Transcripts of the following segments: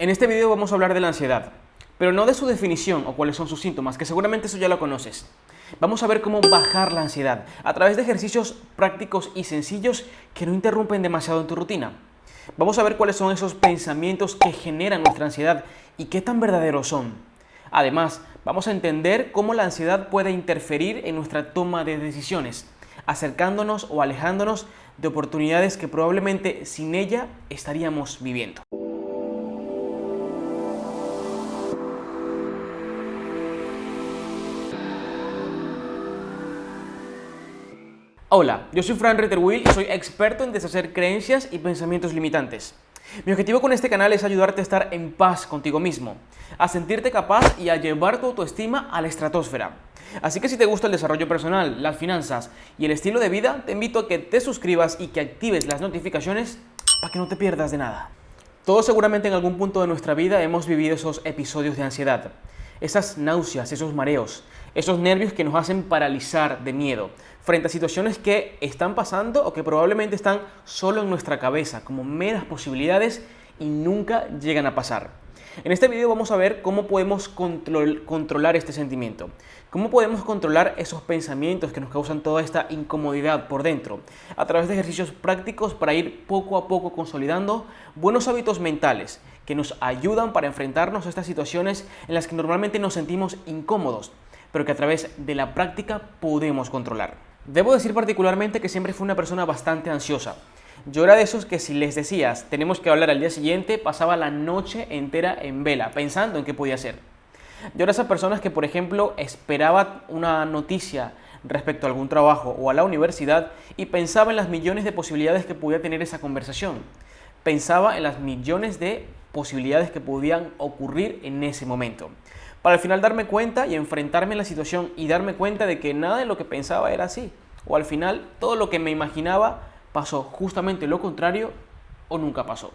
En este video vamos a hablar de la ansiedad, pero no de su definición o cuáles son sus síntomas, que seguramente eso ya lo conoces. Vamos a ver cómo bajar la ansiedad a través de ejercicios prácticos y sencillos que no interrumpen demasiado en tu rutina. Vamos a ver cuáles son esos pensamientos que generan nuestra ansiedad y qué tan verdaderos son. Además, vamos a entender cómo la ansiedad puede interferir en nuestra toma de decisiones, acercándonos o alejándonos de oportunidades que probablemente sin ella estaríamos viviendo. Hola, yo soy Fran Retterwill y soy experto en deshacer creencias y pensamientos limitantes. Mi objetivo con este canal es ayudarte a estar en paz contigo mismo, a sentirte capaz y a llevar tu autoestima a la estratosfera. Así que si te gusta el desarrollo personal, las finanzas y el estilo de vida, te invito a que te suscribas y que actives las notificaciones para que no te pierdas de nada. Todos seguramente en algún punto de nuestra vida hemos vivido esos episodios de ansiedad, esas náuseas, esos mareos, esos nervios que nos hacen paralizar de miedo frente a situaciones que están pasando o que probablemente están solo en nuestra cabeza, como meras posibilidades y nunca llegan a pasar. En este video vamos a ver cómo podemos controlar este sentimiento, cómo podemos controlar esos pensamientos que nos causan toda esta incomodidad por dentro, a través de ejercicios prácticos para ir poco a poco consolidando buenos hábitos mentales que nos ayudan para enfrentarnos a estas situaciones en las que normalmente nos sentimos incómodos, pero que a través de la práctica podemos controlar. Debo decir particularmente que siempre fui una persona bastante ansiosa. Yo era de esos que si les decías tenemos que hablar al día siguiente, pasaba la noche entera en vela, pensando en qué podía hacer. Yo era esas personas que, por ejemplo, esperaba una noticia respecto a algún trabajo o a la universidad y pensaba en las millones de posibilidades que podía tener esa conversación. Pensaba en las millones de posibilidades que podían ocurrir en ese momento, para al final darme cuenta y enfrentarme a la situación y darme cuenta de que nada de lo que pensaba era así, o al final todo lo que me imaginaba pasó justamente lo contrario o nunca pasó.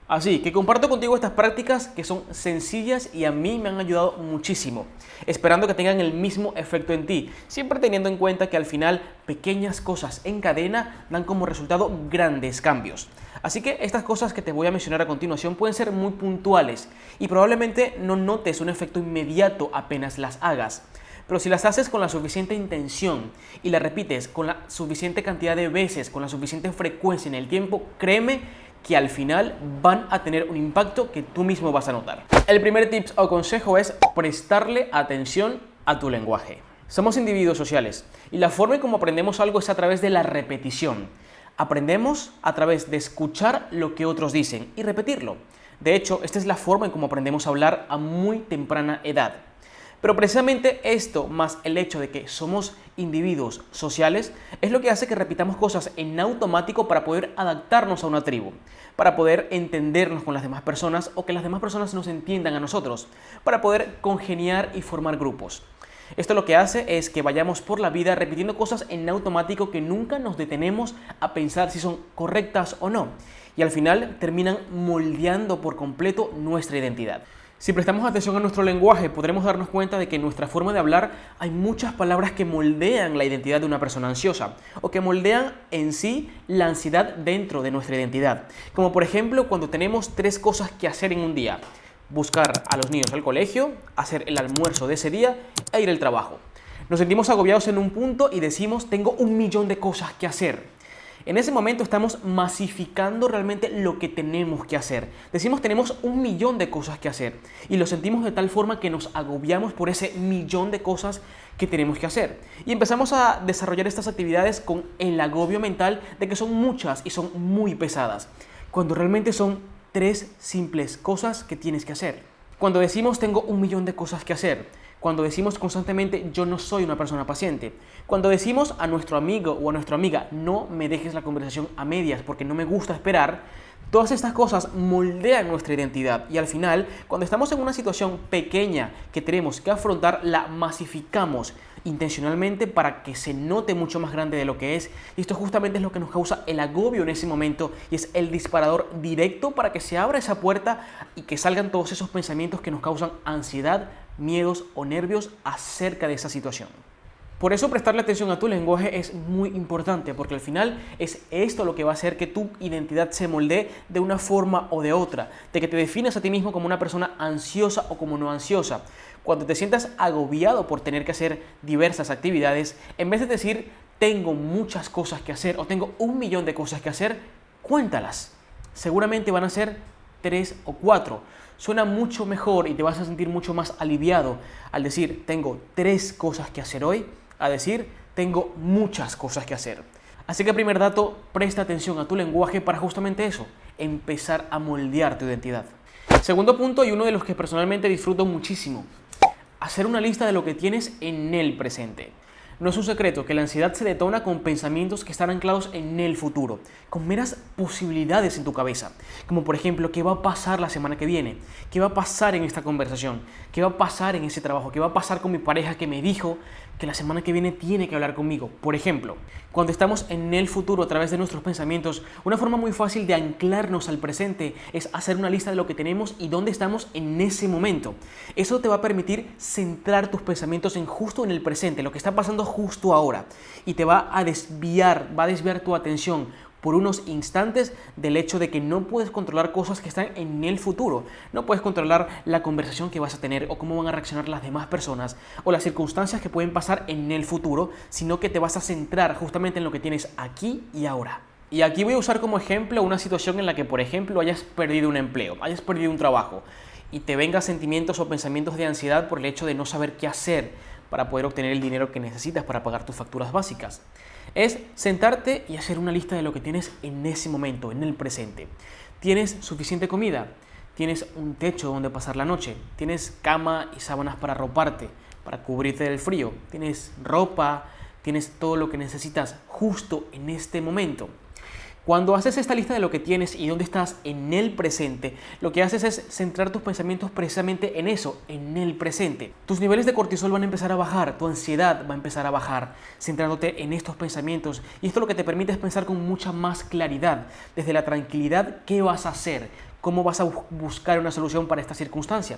Así que comparto contigo estas prácticas que son sencillas y a mí me han ayudado muchísimo, esperando que tengan el mismo efecto en ti, siempre teniendo en cuenta que al final pequeñas cosas en cadena dan como resultado grandes cambios. Así que estas cosas que te voy a mencionar a continuación pueden ser muy puntuales y probablemente no notes un efecto inmediato apenas las hagas. Pero si las haces con la suficiente intención y las repites con la suficiente cantidad de veces, con la suficiente frecuencia en el tiempo, créeme que al final van a tener un impacto que tú mismo vas a notar. El primer tips o consejo es prestarle atención a tu lenguaje. Somos individuos sociales y la forma en cómo aprendemos algo es a través de la repetición. Aprendemos a través de escuchar lo que otros dicen y repetirlo. De hecho, esta es la forma en cómo aprendemos a hablar a muy temprana edad. Pero precisamente esto, más el hecho de que somos individuos sociales, es lo que hace que repitamos cosas en automático para poder adaptarnos a una tribu, para poder entendernos con las demás personas o que las demás personas nos entiendan a nosotros, para poder congeniar y formar grupos. Esto lo que hace es que vayamos por la vida repitiendo cosas en automático que nunca nos detenemos a pensar si son correctas o no, y al final terminan moldeando por completo nuestra identidad. Si prestamos atención a nuestro lenguaje, podremos darnos cuenta de que en nuestra forma de hablar hay muchas palabras que moldean la identidad de una persona ansiosa o que moldean en sí la ansiedad dentro de nuestra identidad. Como por ejemplo cuando tenemos 3 cosas que hacer en un día: buscar a los niños al colegio, hacer el almuerzo de ese día e ir al trabajo. Nos sentimos agobiados en un punto y decimos tengo 1.000.000 de cosas que hacer. En ese momento estamos masificando realmente lo que tenemos que hacer. Decimos tenemos 1.000.000 de cosas que hacer y lo sentimos de tal forma que nos agobiamos por ese 1.000.000 de cosas que tenemos que hacer. Y empezamos a desarrollar estas actividades con el agobio mental de que son muchas y son muy pesadas, cuando realmente son 3 simples cosas que tienes que hacer. Cuando decimos tengo 1.000.000 de cosas que hacer, cuando decimos constantemente yo no soy una persona paciente, cuando decimos a nuestro amigo o a nuestra amiga no me dejes la conversación a medias porque no me gusta esperar, todas estas cosas moldean nuestra identidad y al final cuando estamos en una situación pequeña que tenemos que afrontar la masificamos intencionalmente para que se note mucho más grande de lo que es, y esto justamente es lo que nos causa el agobio en ese momento y es el disparador directo para que se abra esa puerta y que salgan todos esos pensamientos que nos causan ansiedad, miedos o nervios acerca de esa situación. Por eso prestarle atención a tu lenguaje es muy importante, porque al final es esto lo que va a hacer que tu identidad se moldee de una forma o de otra, de que te definas a ti mismo como una persona ansiosa o como no ansiosa. Cuando te sientas agobiado por tener que hacer diversas actividades, en vez de decir tengo muchas cosas que hacer o tengo 1.000.000 de cosas que hacer, cuéntalas. Seguramente van a ser 3 o 4. Suena mucho mejor y te vas a sentir mucho más aliviado al decir tengo 3 cosas que hacer hoy, a decir tengo muchas cosas que hacer. Así que primer dato, presta atención a tu lenguaje para justamente eso, empezar a moldear tu identidad. Segundo punto, y uno de los que personalmente disfruto muchísimo, hacer una lista de lo que tienes en el presente. No es un secreto que la ansiedad se detona con pensamientos que están anclados en el futuro, con meras posibilidades en tu cabeza, como por ejemplo, ¿qué va a pasar la semana que viene? ¿Qué va a pasar en esta conversación? ¿Qué va a pasar en ese trabajo? ¿Qué va a pasar con mi pareja que me dijo que la semana que viene tiene que hablar conmigo? Por ejemplo, cuando estamos en el futuro a través de nuestros pensamientos, una forma muy fácil de anclarnos al presente es hacer una lista de lo que tenemos y dónde estamos en ese momento. Eso te va a permitir centrar tus pensamientos en justo en el presente, lo que está pasando justo ahora, y te va a desviar tu atención por unos instantes del hecho de que no puedes controlar cosas que están en el futuro. No puedes controlar la conversación que vas a tener o cómo van a reaccionar las demás personas o las circunstancias que pueden pasar en el futuro, sino que te vas a centrar justamente en lo que tienes aquí y ahora. Y aquí voy a usar como ejemplo una situación en la que, por ejemplo, hayas perdido un empleo, hayas perdido un trabajo y te vengan sentimientos o pensamientos de ansiedad por el hecho de no saber qué hacer para poder obtener el dinero que necesitas para pagar tus facturas básicas. Es sentarte y hacer una lista de lo que tienes en ese momento, en el presente. ¿Tienes suficiente comida? ¿Tienes un techo donde pasar la noche? ¿Tienes cama y sábanas para arroparte, para cubrirte del frío? ¿Tienes ropa? ¿Tienes todo lo que necesitas justo en este momento? Cuando haces esta lista de lo que tienes y dónde estás en el presente, lo que haces es centrar tus pensamientos precisamente en eso, en el presente. Tus niveles de cortisol van a empezar a bajar, tu ansiedad va a empezar a bajar, centrándote en estos pensamientos. Y esto lo que te permite es pensar con mucha más claridad, desde la tranquilidad, qué vas a hacer, cómo vas a buscar una solución para esta circunstancia.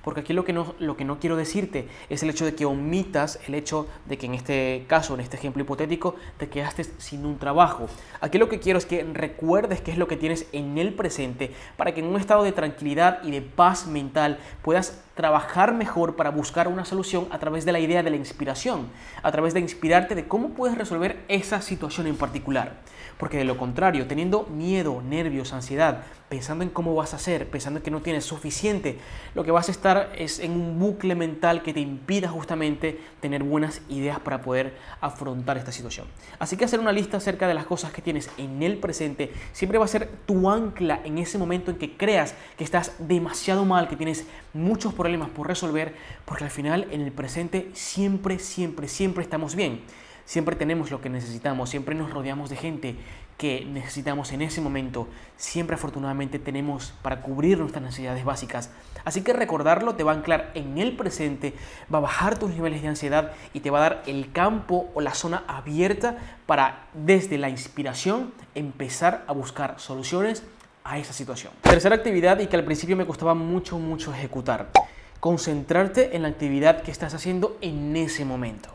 Porque aquí lo que no quiero decirte es el hecho de que omitas el hecho de que en este caso, en este ejemplo hipotético, te quedaste sin un trabajo. Aquí lo que quiero es que recuerdes qué es lo que tienes en el presente para que en un estado de tranquilidad y de paz mental puedas trabajar mejor para buscar una solución a través de la idea de la inspiración, a través de inspirarte de cómo puedes resolver esa situación en particular. Porque de lo contrario, teniendo miedo, nervios, ansiedad, pensando en cómo vas a hacer, pensando en que no tienes suficiente, lo que vas a estar es en un bucle mental que te impida justamente tener buenas ideas para poder afrontar esta situación. Así que hacer una lista acerca de las cosas que tienes en el presente siempre va a ser tu ancla en ese momento en que creas que estás demasiado mal, que tienes muchos problemas por resolver, porque al final en el presente siempre estamos bien. Siempre tenemos lo que necesitamos, siempre nos rodeamos de gente que necesitamos en ese momento, siempre afortunadamente tenemos para cubrir nuestras necesidades básicas. Así que recordarlo te va a anclar en el presente, va a bajar tus niveles de ansiedad y te va a dar el campo o la zona abierta para desde la inspiración empezar a buscar soluciones a esa situación. Tercera actividad y que al principio me costaba mucho ejecutar, concentrarte en la actividad que estás haciendo en ese momento.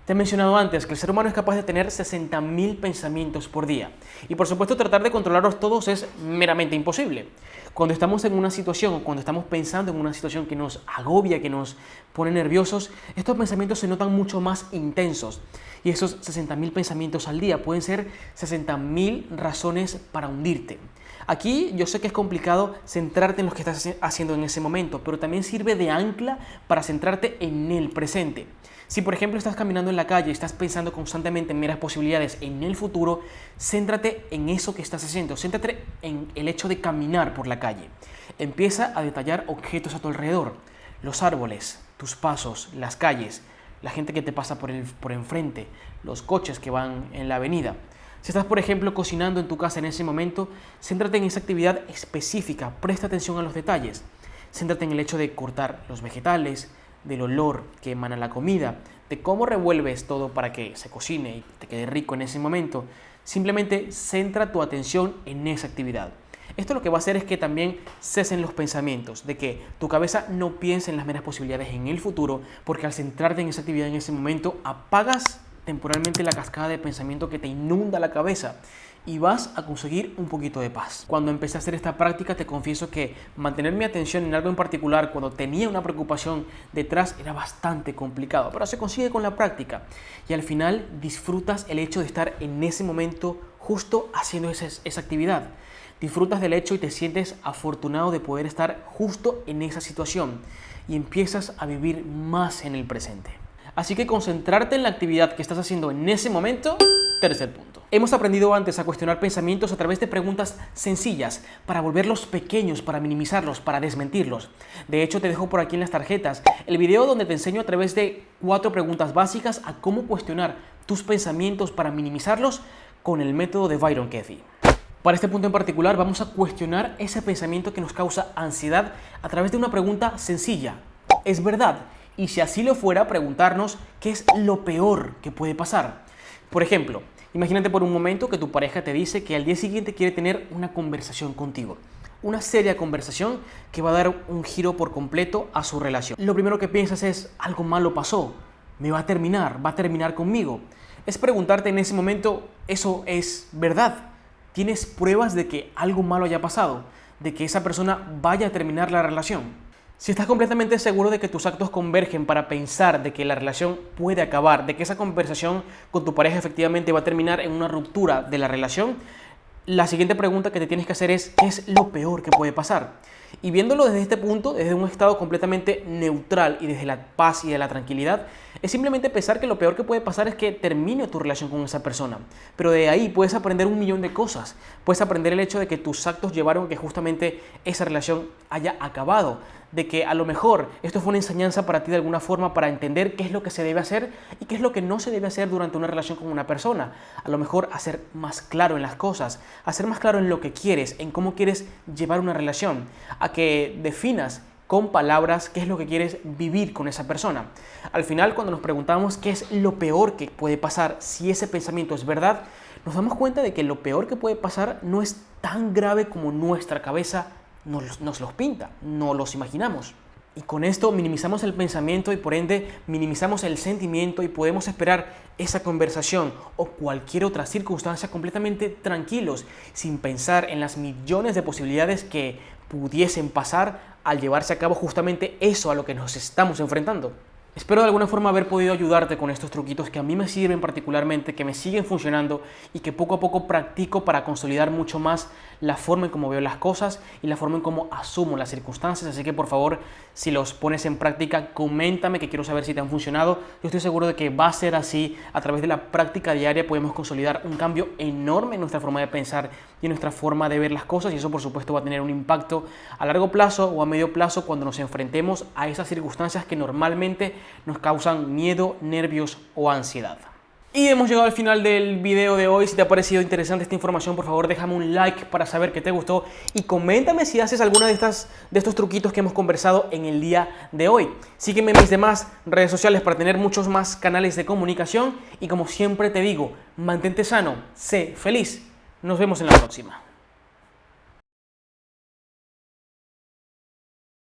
Te he mencionado antes que el ser humano es capaz de tener 60.000 pensamientos por día y por supuesto tratar de controlarlos todos es meramente imposible. Cuando estamos en una situación o cuando estamos pensando en una situación que nos agobia, que nos pone nerviosos, estos pensamientos se notan mucho más intensos y esos 60.000 pensamientos al día pueden ser 60.000 razones para hundirte. Aquí yo sé que es complicado centrarte en lo que estás haciendo en ese momento, pero también sirve de ancla para centrarte en el presente. Si por ejemplo estás caminando en la calle y estás pensando constantemente en meras posibilidades en el futuro, céntrate en eso que estás haciendo, céntrate en el hecho de caminar por la calle. Empieza a detallar objetos a tu alrededor, los árboles, tus pasos, las calles, la gente que te pasa por enfrente, los coches que van en la avenida. Si estás, por ejemplo, cocinando en tu casa en ese momento, céntrate en esa actividad específica, presta atención a los detalles. Céntrate en el hecho de cortar los vegetales, del olor que emana la comida, de cómo revuelves todo para que se cocine y te quede rico en ese momento. Simplemente centra tu atención en esa actividad. Esto lo que va a hacer es que también cesen los pensamientos, de que tu cabeza no piense en las meras posibilidades en el futuro, porque al centrarte en esa actividad en ese momento apagas temporalmente la cascada de pensamiento que te inunda la cabeza y vas a conseguir un poquito de paz. Cuando empecé a hacer esta práctica, te confieso que mantener mi atención en algo en particular cuando tenía una preocupación detrás era bastante complicado, pero se consigue con la práctica y al final disfrutas el hecho de estar en ese momento justo haciendo esa actividad. Disfrutas del hecho y te sientes afortunado de poder estar justo en esa situación y empiezas a vivir más en el presente. Así que concentrarte en la actividad que estás haciendo en ese momento. Tercer punto. Hemos aprendido antes a cuestionar pensamientos a través de preguntas sencillas para volverlos pequeños, para minimizarlos, para desmentirlos. De hecho, te dejo por aquí en las tarjetas el video donde te enseño a través de 4 preguntas básicas a cómo cuestionar tus pensamientos para minimizarlos con el método de Byron Katie. Para este punto en particular vamos a cuestionar ese pensamiento que nos causa ansiedad a través de una pregunta sencilla. ¿Es verdad? Y si así lo fuera, preguntarnos qué es lo peor que puede pasar. Por ejemplo, imagínate por un momento que tu pareja te dice que al día siguiente quiere tener una conversación contigo. Una seria conversación que va a dar un giro por completo a su relación. Lo primero que piensas es, algo malo pasó, me va a terminar conmigo. Es preguntarte en ese momento, ¿eso es verdad? ¿Tienes pruebas de que algo malo haya pasado? ¿De que esa persona vaya a terminar la relación? Si estás completamente seguro de que tus actos convergen para pensar de que la relación puede acabar, de que esa conversación con tu pareja efectivamente va a terminar en una ruptura de la relación, la siguiente pregunta que te tienes que hacer es, ¿qué es lo peor que puede pasar? Y viéndolo desde este punto, desde un estado completamente neutral y desde la paz y de la tranquilidad, es simplemente pensar que lo peor que puede pasar es que termine tu relación con esa persona. Pero de ahí puedes aprender un millón de cosas. Puedes aprender el hecho de que tus actos llevaron a que justamente esa relación haya acabado. De que a lo mejor esto fue una enseñanza para ti de alguna forma para entender qué es lo que se debe hacer y qué es lo que no se debe hacer durante una relación con una persona. A lo mejor hacer más claro en las cosas, hacer más claro en lo que quieres, en cómo quieres llevar una relación, a que definas con palabras qué es lo que quieres vivir con esa persona. Al final, cuando nos preguntamos qué es lo peor que puede pasar si ese pensamiento es verdad, nos damos cuenta de que lo peor que puede pasar no es tan grave como nuestra cabeza nos los pinta, no los imaginamos. Y con esto minimizamos el pensamiento y por ende minimizamos el sentimiento y podemos esperar esa conversación o cualquier otra circunstancia completamente tranquilos, sin pensar en las millones de posibilidades que pudiesen pasar al llevarse a cabo justamente eso a lo que nos estamos enfrentando. Espero de alguna forma haber podido ayudarte con estos truquitos que a mí me sirven particularmente, que me siguen funcionando y que poco a poco practico para consolidar mucho más la forma en cómo veo las cosas y la forma en cómo asumo las circunstancias. Así que por favor, si los pones en práctica, coméntame, que quiero saber si te han funcionado. Yo estoy seguro de que va a ser así. A través de la práctica diaria podemos consolidar un cambio enorme en nuestra forma de pensar y en nuestra forma de ver las cosas, y eso por supuesto va a tener un impacto a largo plazo o a medio plazo cuando nos enfrentemos a esas circunstancias que normalmente nos causan miedo, nervios o ansiedad. Y hemos llegado al final del video de hoy. Si te ha parecido interesante esta información, por favor déjame un like para saber que te gustó y coméntame si haces alguna de estos truquitos que hemos conversado en el día de hoy. Sígueme en mis demás redes sociales para tener muchos más canales de comunicación y como siempre te digo, mantente sano, sé feliz. Nos vemos en la próxima.